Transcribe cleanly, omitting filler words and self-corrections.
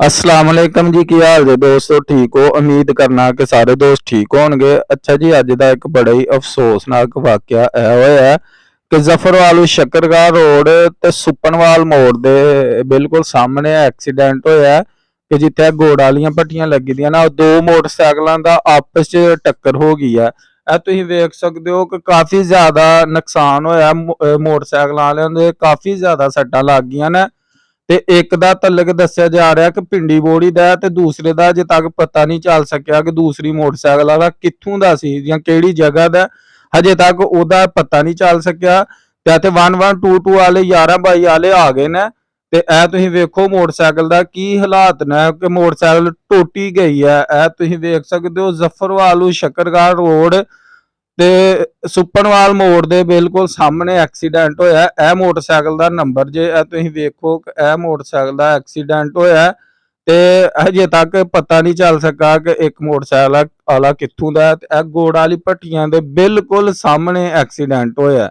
अस्सलाम वालेकुम जी। की हाल जे दोस्तों, ठीक हो? उम्मीद करना कि सारे दोस्त ठीक होणगे। अच्छा जी, अज का एक बड़ा ही अफसोसनाक वाकया होया है कि जफरवाल शकरगाह रोड ते सुपनवाल मोड़ दे बिल्कुल सामने एक्सीडेंट होया है कि जिथे गुड़ वालियां भट्टियां लगी दियां ना, दो मोटरसाइकिलों का आपस च टक्कर हो गई है। तुसीं वेख सकते हो कि काफ़ी ज़्यादा नुकसान होया। मोटरसाइकिल वालियां दे काफ़ी ज़्यादा सट्टां लग गईयां ने ते एक दा तलक दस्सिया जा रहा कि पिंडी बोड़ी दा है ते दूसरे दा अजे तक पता नहीं चल सकिया कि दूसरी मोटरसाइकिल वाला कित्थों दा सी जां केड़ी जगह दा। हजे तक ओदा पता नहीं चल सकिया। ते 1122 वाले 1122 वाले आ गए ने ते तुसीं वेखो मोटरसाइकिल दा की हालात ने कि मोटरसाइकिल टुट ही गई है। तुसीं वेख सकदे हो जफरवाल शकरगाह रोड ते सुपनवाल मोड़ दे बिल्कुल सामने एक्सीडेंट होया। मोटरसाइकिल दा नंबर जे तुसीं वेखो मोटरसाइकिल दा एक्सीडेंट होया ते हजे तक पता नहीं चल सका कि एक मोटरसाइकिल वाला कित्थों दा है। गुड़ वाली भट्टियां दे बिल्कुल सामने एक्सीडेंट होया।